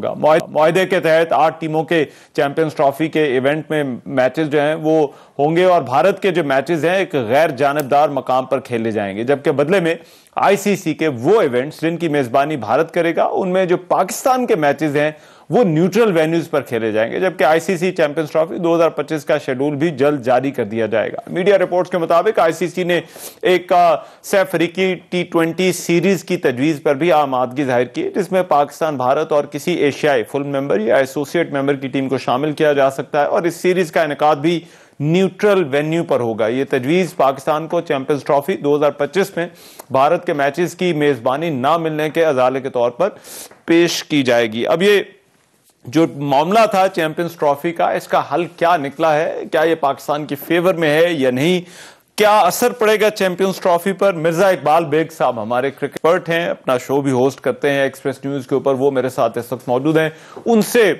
معاہدے کے تحت 8 ٹیموں کے چیمپئنز ٹرافی کے ایونٹ میں میچز جو ہیں وہ ہوں گے اور بھارت کے جو میچز ہیں ایک غیر جانبدار مقام پر کھیلے جائیں گے، جبکہ بدلے میں آئی سی سی کے وہ ایونٹس جن کی میزبانی بھارت کرے گا ان میں جو پاکستان کے میچز ہیں وہ نیوٹرل وینیوز پر کھیلے جائیں گے، جبکہ آئی سی سی چیمپئنز ٹرافی 2025 کا شیڈول بھی جلد جاری کر دیا جائے گا۔ میڈیا رپورٹس کے مطابق آئی سی سی نے ایک سہ فریقی T20 سیریز کی تجویز پر بھی آمادگی ظاہر کی، جس میں پاکستان، بھارت اور کسی ایشیائی فل ممبر یا ایسوسیٹ ممبر کی ٹیم کو شامل کیا جا سکتا ہے، اور اس سیریز کا انعقاد بھی نیوٹرل وینیو پر ہوگا۔ یہ تجویز پاکستان کو چیمپئنز ٹرافی 2025 میں بھارت کے میچز کی میزبانی نہ ملنے کے ازالے کے طور پر پیش کی جائے گی۔ اب یہ جو معاملہ تھا چیمپئنز ٹرافی کا، اس کا حل کیا نکلا ہے؟ کیا یہ پاکستان کی فیور میں ہے یا نہیں؟ کیا اثر پڑے گا چیمپئنز ٹرافی پر؟ مرزا اقبال بیگ صاحب ہمارے کرکٹ ہیں، اپنا شو بھی ہوسٹ کرتے ہیں ایکسپریس نیوز کے اوپر، وہ میرے ساتھ اس وقت موجود ہیں، ان سے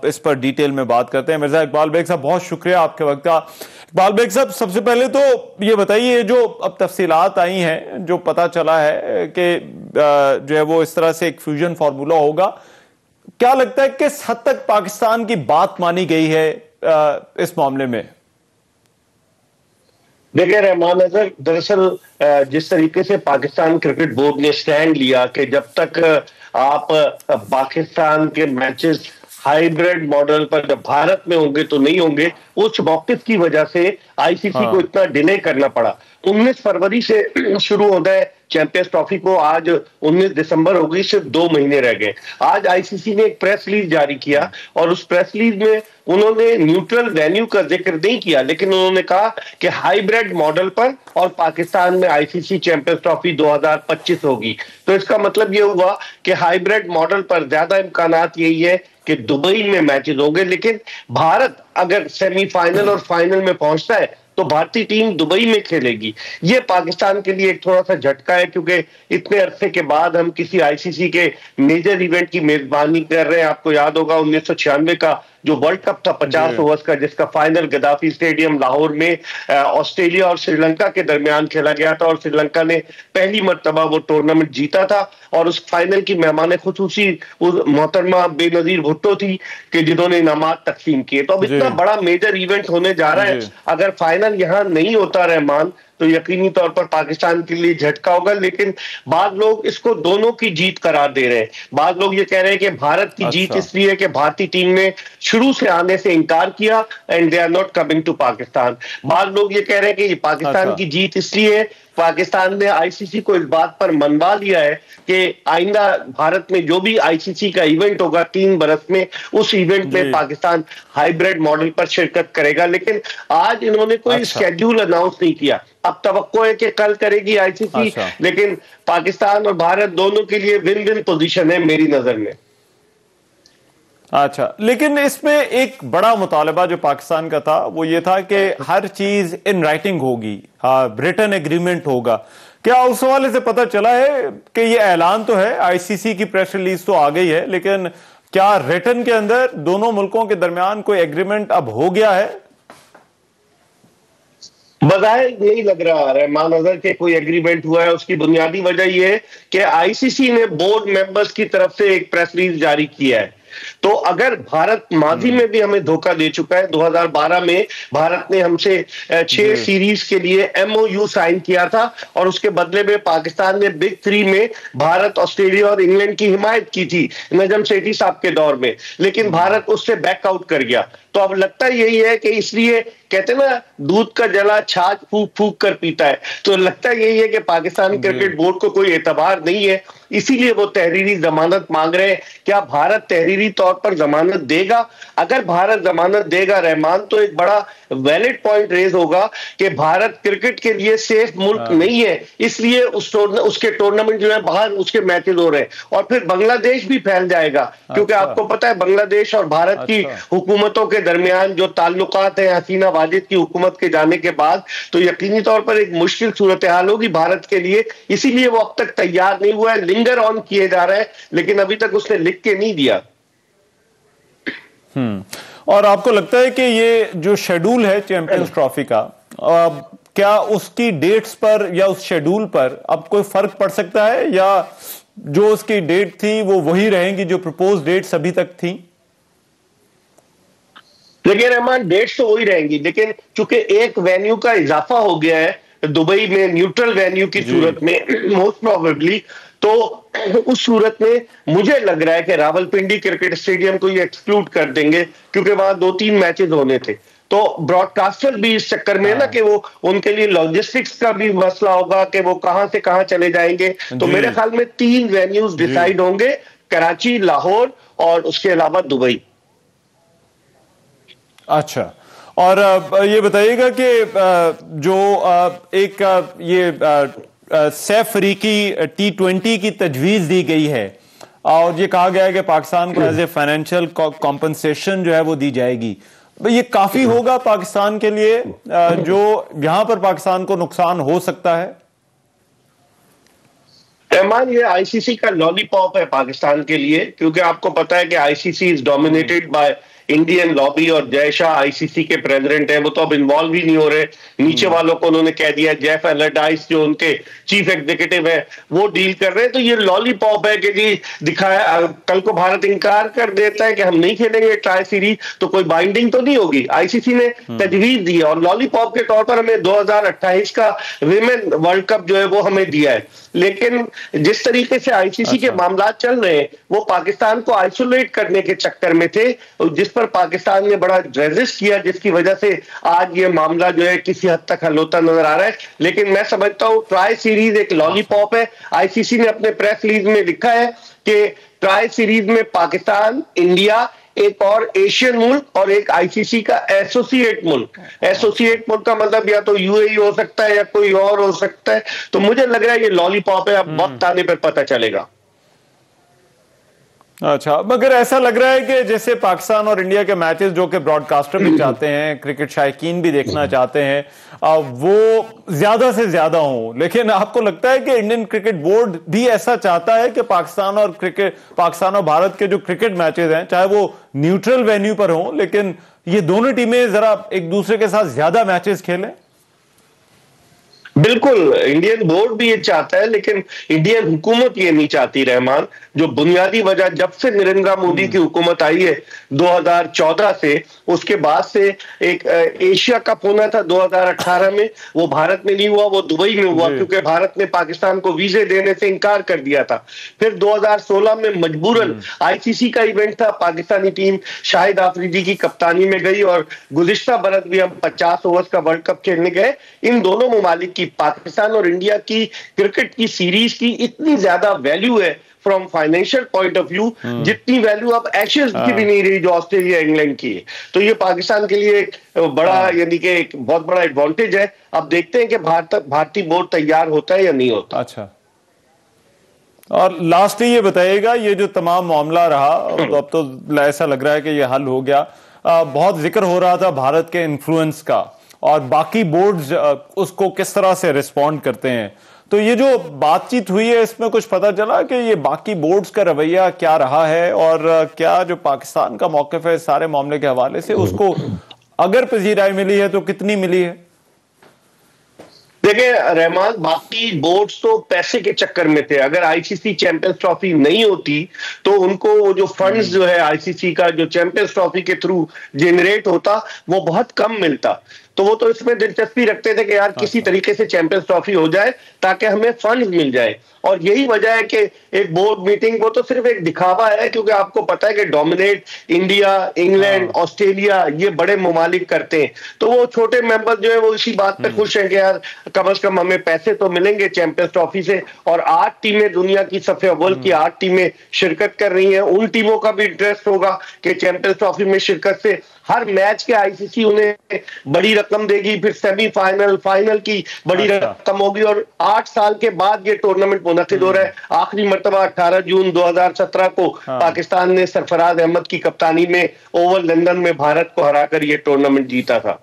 اس پر ڈیٹیل میں بات کرتے ہیں۔ مرزا اقبال بیگ صاحب بہت شکریہ آپ کے وقت کا۔ اقبال بیگ صاحب سب سے پہلے تو یہ بتائیے، جو اب تفصیلات آئی ہیں، جو پتہ چلا ہے کہ جو ہے وہ اس طرح سے ایک فیوژن فارمولا ہوگا، کیا لگتا ہے کس حد تک پاکستان کی بات مانی گئی ہے اس معاملے میں؟ دیکھیں رحمان اظہر، دراصل جس طریقے سے پاکستان کرکٹ بورڈ نے سٹینڈ لیا کہ جب تک آپ پاکستان کے میچز ہائیبریڈ ماڈل پر جب بھارت میں ہوں گے تو نہیں ہوں گے، اس موقف کی وجہ سے آئی سی سی کو اتنا ڈیلے کرنا پڑا۔ 19 فروری سے شروع ہوتا ہے چیمپئنز ٹرافی کو، آج 19 دسمبر ہو گئی، صرف 2 مہینے رہ گئے۔ آج آئی سی سی نے ایک پریس ریلیز جاری کیا اور اس پریس ریلیز میں انہوں نے نیوٹرل وینیو کا ذکر نہیں کیا، لیکن انہوں نے کہا کہ ہائیبریڈ ماڈل پر اور پاکستان میں آئی سی سی چیمپئنز ٹرافی 2025 ہوگی۔ تو اس کا مطلب یہ ہوا کہ ہائیبریڈ ماڈل پر زیادہ امکانات یہی ہے کہ دبئی میں میچز ہوں گے، لیکن بھارت اگر سیمی فائنل اور فائنل میں پہنچتا ہے تو بھارتی ٹیم دبئی میں کھیلے گی۔ یہ پاکستان کے لیے ایک تھوڑا سا جھٹکا ہے، کیونکہ اتنے عرصے کے بعد ہم کسی آئی سی سی کے میجر ایونٹ کی میزبانی کر رہے ہیں۔ آپ کو یاد ہوگا 1996 کا جو ورلڈ کپ تھا 50 اوورز کا، جس کا فائنل گدافی اسٹیڈیم لاہور میں آسٹریلیا اور سری لنکا کے درمیان کھیلا گیا تھا، اور سری لنکا نے پہلی مرتبہ وہ ٹورنامنٹ جیتا تھا، اور اس فائنل کی مہمان خصوصی محترمہ بے نظیر بھٹو تھی کہ جنہوں نے انعامات تقسیم کیے۔ تو اب اتنا بڑا میجر ایونٹ ہونے جا رہا ہے، اگر فائنل یہاں نہیں ہوتا رحمان تو یقینی طور پر پاکستان کے لیے جھٹکا ہوگا۔ لیکن بعض لوگ اس کو دونوں کی جیت قرار دے رہے ہیں۔ بعض لوگ یہ کہہ رہے ہیں کہ بھارت کی جیت اس لیے کہ بھارتی ٹیم نے شروع سے آنے سے انکار کیا and they are not coming to Pakistan. بعض لوگ یہ کہہ رہے ہیں کہ یہ پاکستان کی جیت اس لیے پاکستان نے آئی سی سی کو اس بات پر منوا لیا ہے کہ آئندہ بھارت میں جو بھی آئی سی سی کا ایونٹ ہوگا 3 برس میں، اس ایونٹ میں پاکستان ہائیبریڈ ماڈل پر شرکت کرے گا۔ لیکن آج انہوں نے کوئی اسکیڈول اناؤنس نہیں کیا۔ اب توقع ہے کہ کل کرے گی آئی سی سی، لیکن پاکستان اور بھارت دونوں کے لیے ون ون پوزیشن ہے میری نظر میں۔ اچھا، لیکن اس میں ایک بڑا مطالبہ جو پاکستان کا تھا وہ یہ تھا کہ ہر چیز ان رائٹنگ ہوگی، ریٹن ایگریمنٹ ہوگا۔ کیا اس حوالے سے پتہ چلا ہے کہ یہ اعلان تو ہے، آئی سی سی کی پریس ریلیز تو آ گئی ہے، لیکن کیا ریٹن کے اندر دونوں ملکوں کے درمیان کوئی ایگریمنٹ اب ہو گیا ہے؟ بظاہر نہیں لگ رہا رحمان اظہر کہ کوئی ایگریمنٹ ہوا ہے۔ اس کی بنیادی وجہ یہ ہے کہ آئی سی سی نے بورڈ ممبرز کی طرف سے ایک پریس ریلیز جاری کیا ہے۔ تو اگر بھارت ماضی میں بھی ہمیں دھوکہ دے چکا ہے، 2012 میں بھارت نے ہم سے 6 سیریز کے لیے ایم او یو سائن کیا تھا، اور اس کے بدلے میں پاکستان نے بگ 3 میں بھارت، آسٹریلیا اور انگلینڈ کی حمایت کی تھی نجم سیٹھی صاحب کے دور میں، لیکن بھارت اس سے بیک آؤٹ کر گیا۔ تو اب لگتا یہی ہے کہ اس لیے کہتے ہیں نا دودھ کا جلا چھاچھ پھونک پھونک کر پیتا ہے، تو لگتا یہی ہے کہ پاکستان کرکٹ بورڈ کو کوئی اعتبار نہیں ہے، اسی لیے وہ تحریری ضمانت مانگ رہے ہیں۔ کیا بھارت تحریری طور پر ضمانت دے گا؟ اگر بھارت ضمانت دے گا رحمان تو ایک بڑا ویلڈ پوائنٹ ریز ہوگا کہ بھارت کرکٹ کے لیے سیف ملک نہیں ہے، اس لیے اس کے ٹورنامنٹ جو ہے باہر اس کے میچز ہو رہے ہیں، اور پھر بنگلہ دیش بھی پھیل جائے گا، کیونکہ آپ کو پتہ ہے بنگلہ دیش اور بھارت کی حکومتوں کے درمیان جو تعلقات ہیں حسینہ واجد کی حکومت کے جانے کے بعد، تو یقینی طور پر ایک مشکل صورتحال ہوگی بھارت کے لیے، اسی لیے وہ اب تک تیار نہیں ہوا ہے، لنگر آن کیے جا رہے ہیں، لیکن ابھی تک اس نے لکھ کے نہیں دیا۔ اور آپ کو لگتا ہے کہ یہ جو شیڈول ہے چیمپئنز ٹرافی کا، کیا اس کی ڈیٹس پر یا اس شیڈول پر اب کوئی فرق پڑ سکتا ہے، یا جو اس کی ڈیٹ تھی وہ وہی رہیں گی جو پروپوز ڈیٹس ابھی تک تھیں؟ لیکن رحمان ڈیٹس تو وہی رہیں گی، لیکن چونکہ ایک وینیو کا اضافہ ہو گیا ہے دبئی میں نیوٹرل وینیو کی صورت میں موسٹ پروبیبلی، تو اس صورت میں مجھے لگ رہا ہے کہ راولپنڈی کرکٹ اسٹیڈیم کو یہ ایکسکلوڈ کر دیں گے، کیونکہ وہاں 2-3 میچز ہونے تھے۔ تو براڈ کاسٹر بھی اس چکر میں ہے نا کہ وہ ان کے لیے لاجسٹکس کا بھی مسئلہ ہوگا کہ وہ کہاں سے کہاں چلے جائیں گے۔ تو میرے خیال میں 3 وینیوز ڈیسائیڈ ہوں گے، کراچی، لاہور اور اس کے علاوہ دبئی۔ اچھا، اور یہ بتائیے گا کہ جو ایک یہ سیف افریقی T20 کی تجویز دی گئی ہے اور یہ کہا گیا ہے کہ پاکستان کو ایز اے فائنینشیل کمپنسیشن جو ہے وہ دی جائے گی، یہ کافی ہوگا پاکستان کے لیے جو یہاں پر پاکستان کو نقصان ہو سکتا ہے؟ رحمان، یہ آئی سی سی کا لالی پاپ ہے پاکستان کے لیے، کیونکہ آپ کو پتا ہے کہ I C C is dominated by Indian lobby, اور جے شاہ آئی سی سی کے پریزیڈنٹ ہیں، وہ تو اب انوالو ہی نہیں ہو رہے، نیچے والوں کو انہوں نے کہہ دیا، جیف ایلرڈائس جو ان کے چیف ایگزیکٹو ہیں وہ ڈیل کر رہے ہیں۔ تو یہ لالی پاپ ہے کہ جی دکھایا، کل کو بھارت انکار کر دیتا ہے کہ ہم نہیں کھیلیں گے ٹرائی سیریز تو کوئی بائنڈنگ تو نہیں ہوگی، آئی سی سی نے تجویز دی ہے، اور لالی پاپ کے طور پر ہمیں 2028 کا ویمن ورلڈ کپ جو ہے وہ ہمیں دیا ہے۔ لیکن جس طریقے سے آئی سی سی کے معاملات چل رہے ہیں وہ پاکستان کو آئسولیٹ کرنے کے چکر میں تھے، جس پر پاکستان نے بڑا ریزسٹ کیا، جس کی وجہ سے آج یہ معاملہ جو ہے کسی حد تک حل ہوتا نظر آ رہا ہے۔ لیکن میں سمجھتا ہوں ٹرائی سیریز ایک لالی پاپ ہے۔ آئی سی سی نے اپنے پریس ریلیز میں لکھا ہے کہ ٹرائی سیریز میں پاکستان، انڈیا، ایک اور ایشین ملک اور ایک آئی سی سی کا ایسوسیٹ ملک۔ ایسوسیٹ ملک کا مطلب یا تو یو اے ای ہو سکتا ہے یا کوئی اور ہو سکتا ہے۔ تو مجھے لگ رہا ہے یہ لالی پاپ ہے، اب وقت آنے پر پتہ چلے گا۔ اچھا، مگر ایسا لگ رہا ہے کہ جیسے پاکستان اور انڈیا کے میچز جو کہ براڈ کاسٹر بھی چاہتے ہیں، کرکٹ شائقین بھی دیکھنا چاہتے ہیں، وہ زیادہ سے زیادہ ہوں، لیکن آپ کو لگتا ہے کہ انڈین کرکٹ بورڈ بھی ایسا چاہتا ہے کہ پاکستان اور بھارت کے جو کرکٹ میچز ہیں چاہے وہ نیوٹرل وینیو پر ہوں لیکن یہ دونوں ٹیمیں ذرا ایک دوسرے کے ساتھ زیادہ میچز کھیلیں؟ بالکل، انڈین بورڈ بھی یہ چاہتا ہے، لیکن انڈین حکومت یہ نہیں چاہتی رحمان۔ جو بنیادی وجہ جب سے نریندر مودی کی حکومت آئی ہے 2014 سے، اس کے بعد سے ایک ایشیا کپ ہونا تھا 2018 میں، وہ بھارت میں نہیں ہوا، وہ دبئی میں ہوا، کیونکہ بھارت نے پاکستان کو ویزے دینے سے انکار کر دیا تھا۔ پھر 2016 میں مجبوراً آئی سی سی کا ایونٹ تھا، پاکستانی ٹیم شاہد آفریدی کی کپتانی میں گئی، اور گزشتہ برس بھی ہم 50 اوورز کا ورلڈ کپ کھیلنے گئے۔ ان دونوں ممالک کی، پاکستان اور انڈیا کی کرکٹ کی سیریز کی اتنی زیادہ ویلیو ہے from financial point of view, جتنی ویلیو اب ایشیز کی بھی نہیں رہی جو آسٹریلیا انگلینڈ کی ہے۔ تو یہ پاکستان کے لیے ایک بڑا، یعنی کہ ایک بہت بڑا ایڈوانٹیج ہے۔ اب دیکھتے ہیں کہ بھارتی بورڈ تیار ہوتا ہے یا نہیں ہوتا۔ اچھا، اور لاسٹلی یہ بتائیے گا، یہ جو تمام معاملہ رہا اب تو ایسا لگ رہا ہے کہ یہ حل ہو گیا، بہت ذکر ہو رہا تھا بھارت کے انفلوئنس کا اور باقی بورڈز اس کو کس طرح سے ریسپونڈ کرتے ہیں، تو یہ جو بات چیت ہوئی ہے اس میں کچھ پتہ چلا کہ یہ باقی بورڈز کا رویہ کیا رہا ہے اور کیا جو پاکستان کا موقف ہے سارے معاملے کے حوالے سے اس کو اگر پذیرائی ملی ہے تو کتنی ملی ہے؟ دیکھیں رحمان، باقی بورڈز تو پیسے کے چکر میں تھے۔ اگر آئی سی سی چیمپئنز ٹرافی نہیں ہوتی تو ان کو وہ جو فنڈز جو ہے آئی سی سی کا جو چیمپئنز ٹرافی کے تھرو جنریٹ ہوتا وہ بہت کم ملتا، تو وہ تو اس میں دلچسپی رکھتے تھے کہ یار کسی طریقے سے چیمپئنز ٹرافی ہو جائے تاکہ ہمیں فنڈز مل جائے۔ اور یہی وجہ ہے کہ ایک بورڈ میٹنگ وہ تو صرف ایک دکھاوا ہے، کیونکہ آپ کو پتا ہے کہ ڈومینیٹ انڈیا، انگلینڈ، آسٹریلیا یہ بڑے ممالک کرتے ہیں، تو وہ چھوٹے ممبر جو ہیں وہ اسی بات پہ خوش ہیں کہ یار کم از کم ہمیں پیسے تو ملیں گے چیمپئنز ٹرافی سے۔ اور 8 ٹیمیں دنیا کی صف اول کی 8 ٹیمیں شرکت کر رہی ہیں، ان ٹیموں کا بھی انٹرسٹ ہوگا کہ چیمپئنز ٹرافی میں شرکت سے ہر میچ کے آئی سی سی انہیں بڑی رقم دے گی، پھر سیمی فائنل، فائنل کی بڑی رقم ہوگی، اور 8 سال کے بعد یہ ٹورنامنٹ منعقد ہو رہا ہے۔ آخری مرتبہ 18 جون 2017 کو پاکستان نے سرفراز احمد کی کپتانی میں اوول لندن میں بھارت کو ہرا کر یہ ٹورنامنٹ جیتا تھا۔